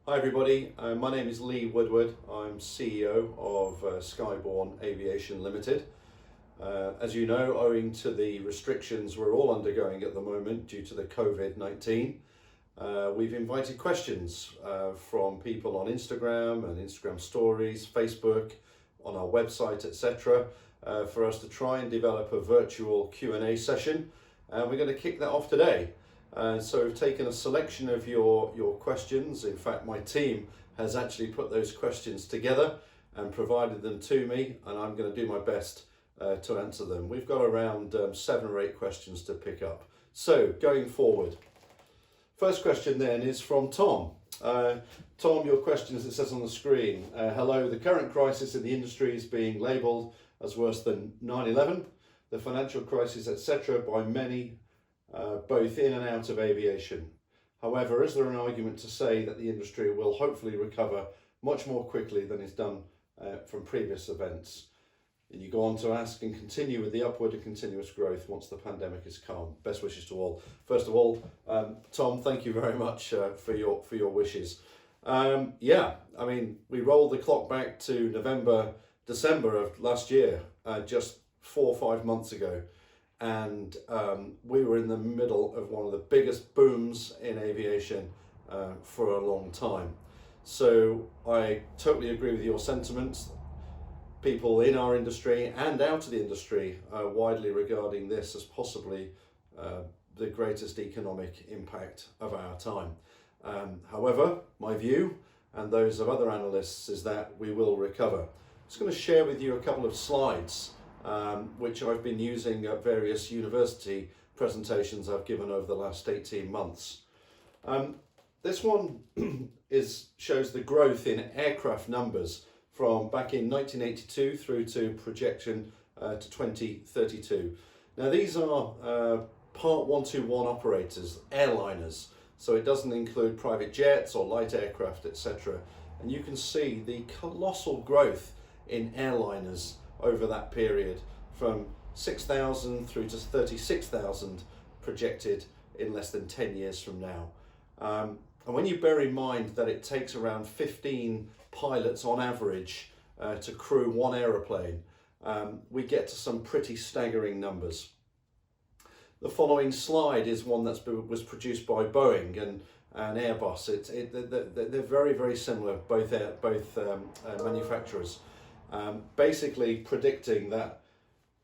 Hi everybody, my name is Woodward. I'm CEO of Skyborne Aviation Limited. As you know, owing to the restrictions we're all undergoing at the moment due to the COVID-19, we've invited questions from people on Instagram and Instagram stories, Facebook, on our website, etc. For us to try and develop a virtual Q&A session. And we're going to kick that off today. So we've taken a selection of your questions. In fact, my team has actually put those questions together and provided them to me, and I'm going to do my best to answer them. We've got around 7 or 8 questions to pick up. So going forward, first question then is from Tom. Tom, your question, as it says on the screen, hello, the current crisis in the industry is being labelled as worse than 9/11, the financial crisis, etc. by many, both in and out of aviation. However, is there an argument to say that the industry will hopefully recover much more quickly than is done from previous events? And you go on to ask, and continue with the upward and continuous growth once the pandemic is calm. Best wishes to all. First of all, Tom, thank you very much for your wishes. Yeah, I mean, we rolled the clock back to December of last year, just 4 or 5 months ago. And we were in the middle of one of the biggest booms in aviation for a long time. So I totally agree with your sentiments. People in our industry and out of the industry are widely regarding this as possibly the greatest economic impact of our time. However, my view and those of other analysts is that we will recover. I'm just going to share with you a couple of slides which I've been using at various university presentations I've given over the last 18 months. This one shows the growth in aircraft numbers from back in 1982 through to projection to 2032. Now these are Part 121 operators, airliners, so it doesn't include private jets or light aircraft, etc. And you can see the colossal growth in airliners over that period, from 6,000 through to 36,000 projected in less than 10 years from now. And when you bear in mind that it takes around 15 pilots on average to crew one aeroplane, we get to some pretty staggering numbers. The following slide is one that was produced by Boeing and Airbus. They're very, very similar, both manufacturers. Basically predicting that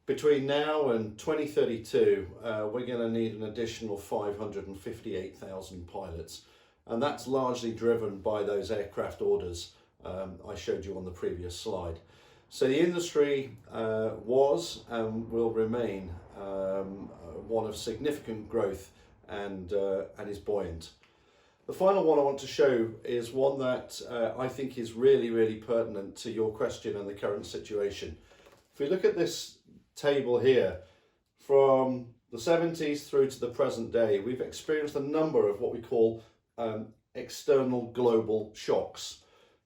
between now and 2032, we're going to need an additional 558,000 pilots. And that's largely driven by those aircraft orders I showed you on the previous slide. So the industry was and will remain one of significant growth and is buoyant. The final one I want to show is one that I think is really, really pertinent to your question and the current situation. If we look at this table here, from the 70s through to the present day, we've experienced a number of what we call external global shocks.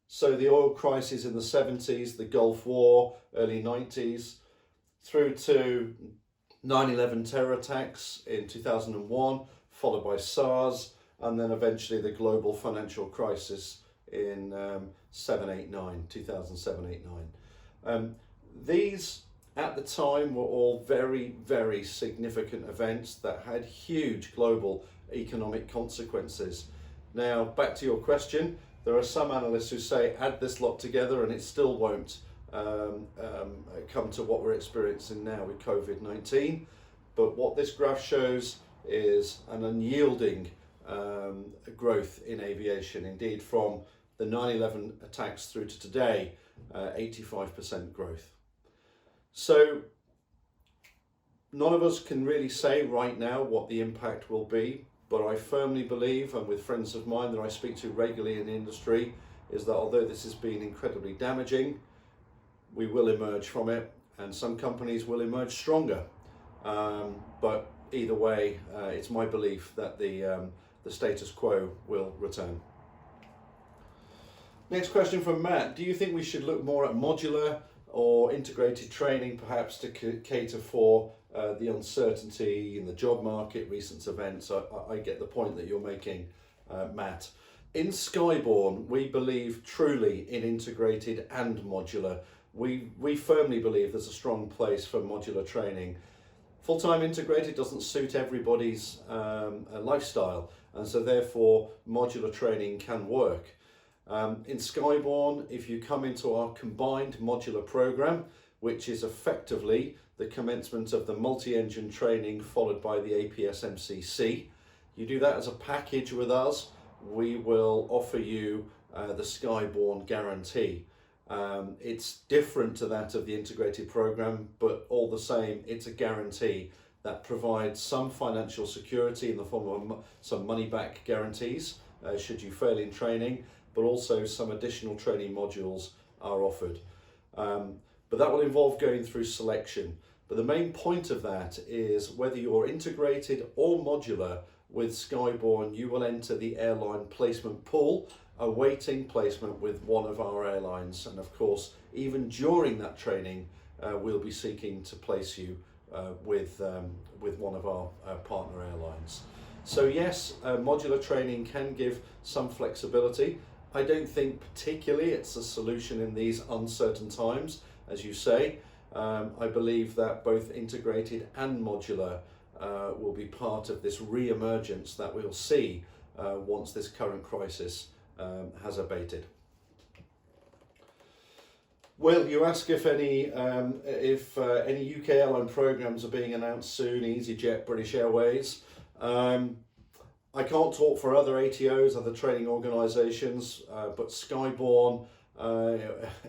So the oil crisis in the 70s, the Gulf War, early 90s, through to 9/11 terror attacks in 2001, followed by SARS, and then eventually the global financial crisis in 2007-8-9. These, at the time, were all very, very significant events that had huge global economic consequences. Now, back to your question, there are some analysts who say add this lot together and it still won't come to what we're experiencing now with COVID-19. But what this graph shows is an unyielding growth in aviation. Indeed, from the 9/11 attacks through to today, 85% growth. So none of us can really say right now what the impact will be, but I firmly believe, and with friends of mine that I speak to regularly in the industry, is that although this has been incredibly damaging, we will emerge from it, and some companies will emerge stronger. But either way, it's my belief that the status quo will return. Next question from Matt. Do you think we should look more at modular or integrated training, perhaps to cater for the uncertainty in the job market, recent events? I get the point that you're making, Matt. In Skyborne, we believe truly in integrated and modular. We firmly believe there's a strong place for modular training. Full-time integrated doesn't suit everybody's lifestyle, and so therefore modular training can work. In Skyborne, if you come into our combined modular program, which is effectively the commencement of the multi-engine training followed by the APS MCC, you do that as a package with us, we will offer you the Skyborne guarantee. It's different to that of the integrated program, but all the same, it's a guarantee that provides some financial security in the form of some money back guarantees should you fail in training, but also some additional training modules are offered. But that will involve going through selection. But the main point of that is whether you're integrated or modular with Skyborne, you will enter the airline placement pool, awaiting placement with one of our airlines. And of course, even during that training, we'll be seeking to place you with one of our partner airlines. So yes, modular training can give some flexibility. I don't think particularly it's a solution in these uncertain times, as you say. I believe that both integrated and modular will be part of this re-emergence that we'll see once this current crisis has abated. Well, you ask if any UK airline programs are being announced soon, EasyJet, British Airways. I can't talk for other ATOs, other training organisations, but Skyborne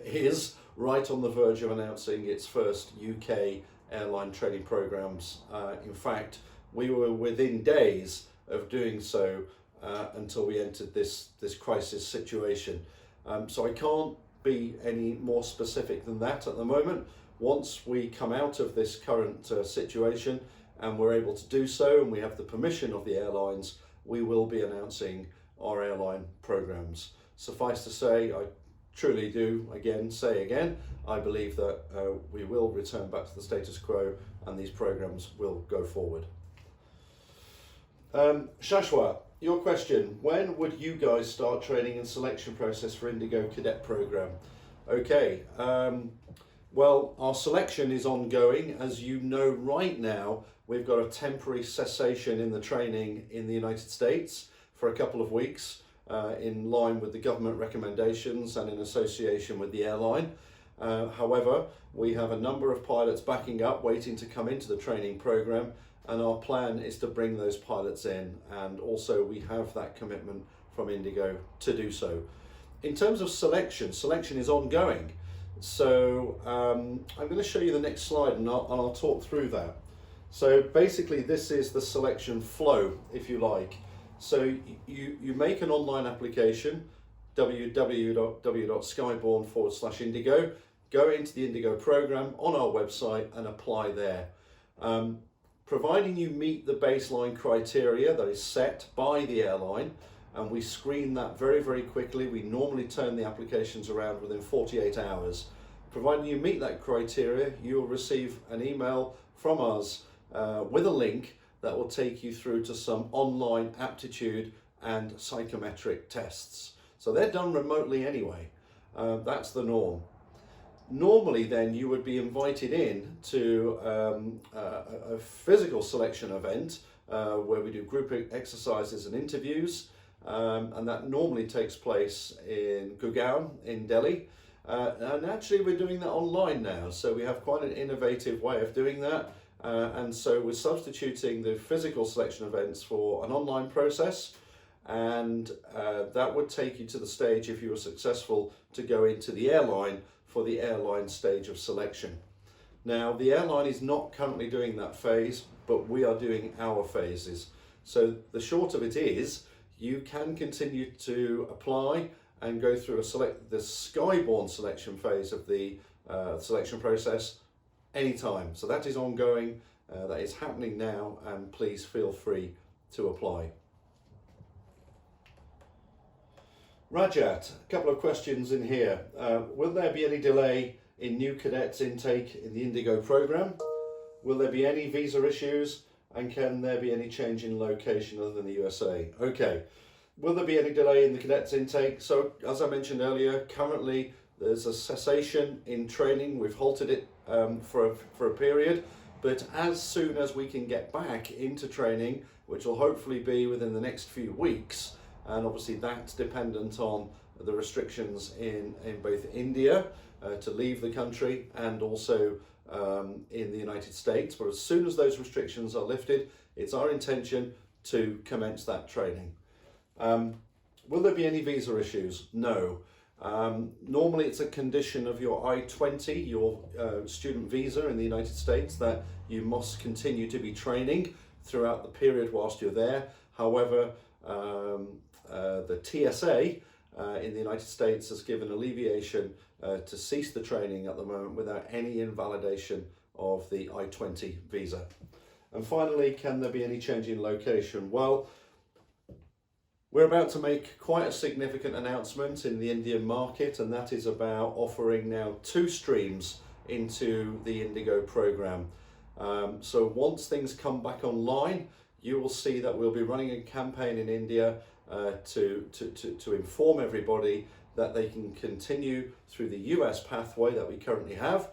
is right on the verge of announcing its first UK airline training programs. In fact, we were within days of doing so until we entered this crisis situation. So I can't be any more specific than that at the moment. Once we come out of this current situation and we're able to do so and we have the permission of the airlines, we will be announcing our airline programs. Suffice to say, I truly do say again, I believe that we will return back to the status quo and these programs will go forward. Shashwat, your question, when would you guys start training and selection process for Indigo Cadet Program? Okay, well, our selection is ongoing. As you know, right now, we've got a temporary cessation in the training in the United States for a couple of weeks, in line with the government recommendations and in association with the airline. However, we have a number of pilots backing up, waiting to come into the training program, and our plan is to bring those pilots in, and also we have that commitment from Indigo to do so. In terms of selection is ongoing. So I'm going to show you the next slide and I'll talk through that. So basically this is the selection flow, if you like. So you make an online application, www.skyborne.com/Indigo, go into the Indigo program on our website and apply there. Providing you meet the baseline criteria that is set by the airline, and we screen that very, very quickly. We normally turn the applications around within 48 hours. Providing you meet that criteria, you will receive an email from us with a link that will take you through to some online aptitude and psychometric tests. So they're done remotely anyway. That's the norm. Normally then you would be invited in to a physical selection event where we do group exercises and interviews, and that normally takes place in Gurgaon in Delhi. And actually we're doing that online now, so we have quite an innovative way of doing that. And so we're substituting the physical selection events for an online process, and that would take you to the stage, if you were successful, to go into the airline for the airline stage of selection. Now, the airline is not currently doing that phase, but we are doing our phases. So the short of it is, you can continue to apply and go through the Skyborne selection phase of the selection process anytime. So that is ongoing, that is happening now, and please feel free to apply. Rajat, a couple of questions in here. Will there be any delay in new cadets intake in the Indigo program? Will there be any visa issues? And can there be any change in location other than the USA? Okay, Will there be any delay in the cadets intake? So as I mentioned earlier, currently there's a cessation in training. We've halted it for a period, but as soon as we can get back into training, which will hopefully be within the next few weeks, and obviously that's dependent on the restrictions in both India to leave the country and also in the United States. But as soon as those restrictions are lifted, it's our intention to commence that training. Will there be any visa issues? No. Normally it's a condition of your I-20, your student visa in the United States, that you must continue to be training throughout the period whilst you're there. However, the TSA in the United States has given alleviation to cease the training at the moment without any invalidation of the I-20 visa. And finally, can there be any change in location? Well, we're about to make quite a significant announcement in the Indian market, and that is about offering now 2 streams into the Indigo program. So once things come back online, you will see that we'll be running a campaign in India to inform everybody that they can continue through the US pathway that we currently have,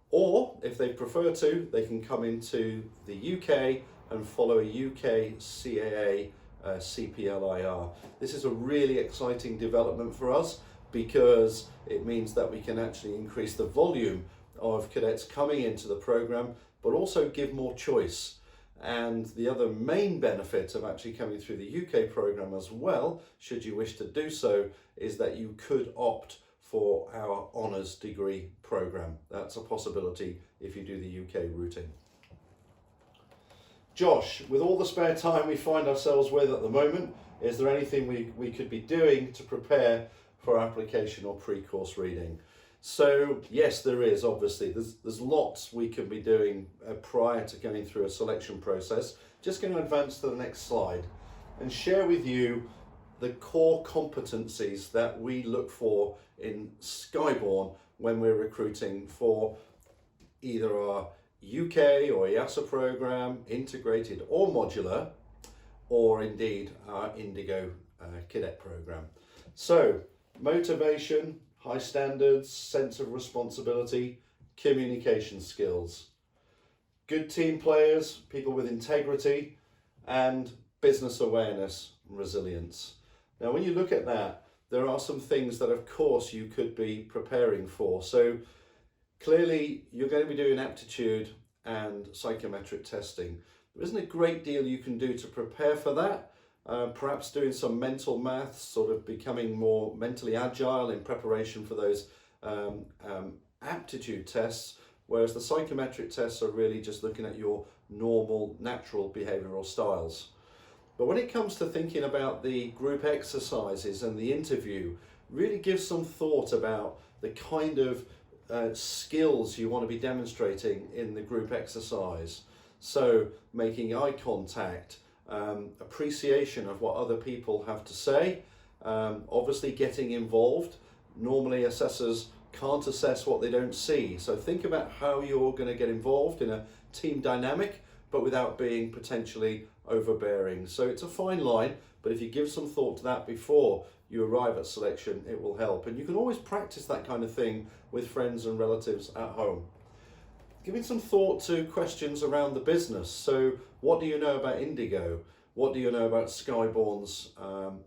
or if they prefer to, they can come into the UK and follow a UK CAA CPLIR. This is a really exciting development for us because it means that we can actually increase the volume of cadets coming into the program, but also give more choice. And the other main benefit of actually coming through the UK program as well, should you wish to do so, is that you could opt for our honours degree program. That's a possibility if you do the UK routing. Josh, with all the spare time we find ourselves with at the moment, is there anything we could be doing to prepare for application or pre-course reading? So yes, there is, obviously. There's lots we can be doing prior to going through a selection process. Just going to advance to the next slide and share with you the core competencies that we look for in Skyborne when we're recruiting for either our UK or EASA program, integrated or modular, or indeed our Indigo cadet program. So motivation, high standards, sense of responsibility, communication skills, good team players, people with integrity, and business awareness and resilience. Now, when you look at that, there are some things that, of course, you could be preparing for. So clearly, you're going to be doing aptitude and psychometric testing. There isn't a great deal you can do to prepare for that. Perhaps doing some mental maths, sort of becoming more mentally agile in preparation for those aptitude tests, whereas the psychometric tests are really just looking at your normal, natural behavioural styles. But when it comes to thinking about the group exercises and the interview, really give some thought about the kind of skills you want to be demonstrating in the group exercise. So making eye contact, appreciation of what other people have to say, obviously getting involved. Normally assessors can't assess what they don't see, so think about how you're going to get involved in a team dynamic but without being potentially overbearing. So it's a fine line, but if you give some thought to that before you arrive at selection, it will help. And you can always practice that kind of thing with friends and relatives at home. Giving some thought to questions around the business. So what do you know about Indigo? What do you know about Skyborne's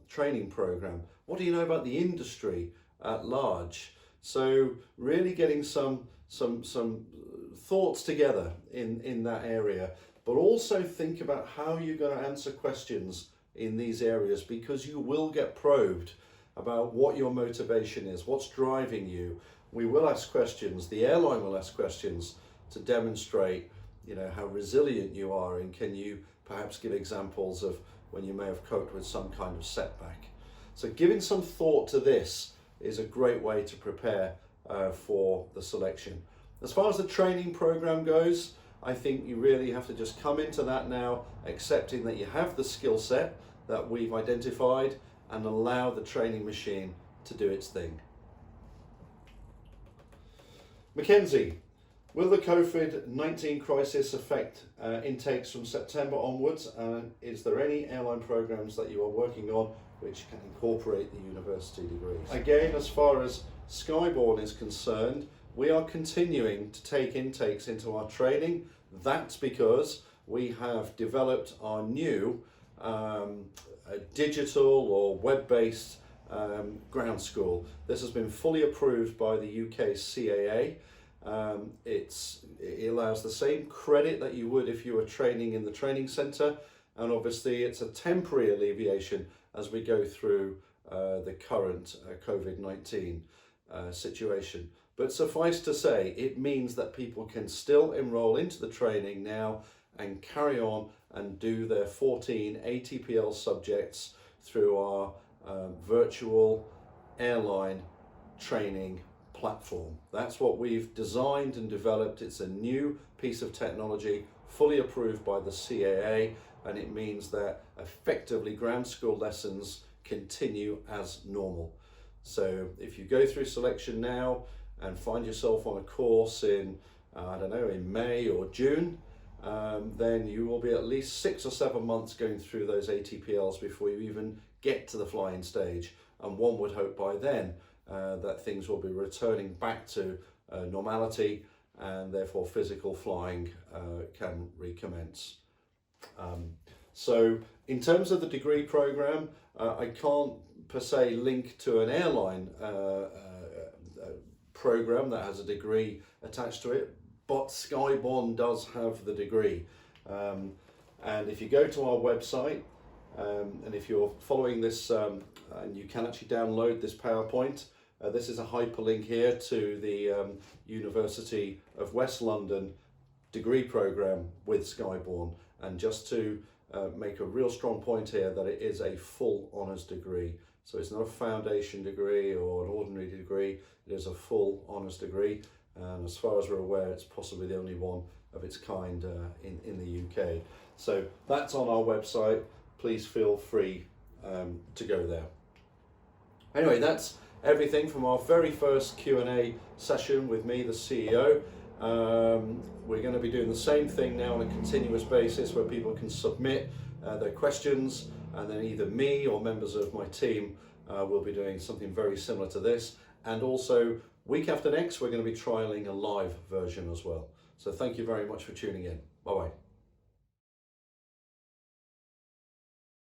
training program? What do you know about the industry at large? So really getting some thoughts together in that area, but also think about how you're going to answer questions in these areas, because you will get probed about what your motivation is, what's driving you. We will ask questions, the airline will ask questions to demonstrate, how resilient you are, and can you perhaps give examples of when you may have coped with some kind of setback. So giving some thought to this is a great way to prepare for the selection. As far as the training program goes, I think you really have to just come into that now, accepting that you have the skill set that we've identified, and allow the training machine to do its thing. Mackenzie, will the COVID-19 crisis affect intakes from September onwards? And is there any airline programs that you are working on which can incorporate the university degrees. Again, as far as Skyborne is concerned, we are continuing to take intakes into our training. That's because we have developed our new digital or web-based ground school. This has been fully approved by the UK CAA. It allows the same credit that you would if you were training in the training centre, and obviously it's a temporary alleviation as we go through the current COVID-19 situation. But suffice to say, it means that people can still enrol into the training now and carry on and do their 14 ATPL subjects through our virtual airline training platform. That's what we've designed and developed. It's a new piece of technology fully approved by the CAA, and it means that effectively ground school lessons continue as normal. So if you go through selection now and find yourself on a course in, I don't know, in May or June, then you will be at least 6 or 7 months going through those ATPLs before you even get to the flying stage. And one would hope by then that things will be returning back to normality, and therefore physical flying can recommence. So in terms of the degree program, I can't per se link to an airline program that has a degree attached to it, but Skyborne does have the degree. And if you go to our website, and if you're following this, and you can actually download this PowerPoint, this is a hyperlink here to the University of West London degree program with Skyborne. And just to make a real strong point here that it is a full honours degree. So it's not a foundation degree or an ordinary degree, it is a full honours degree. And as far as we're aware, it's possibly the only one of its kind in the UK. So that's on our website. Please feel free to go there. Anyway, that's everything from our very first Q&A session with me, the CEO. We're going to be doing the same thing now on a continuous basis where people can submit their questions, and then either me or members of my team will be doing something very similar to this. And also, week after next, we're going to be trialing a live version as well. So thank you very much for tuning in. Bye-bye.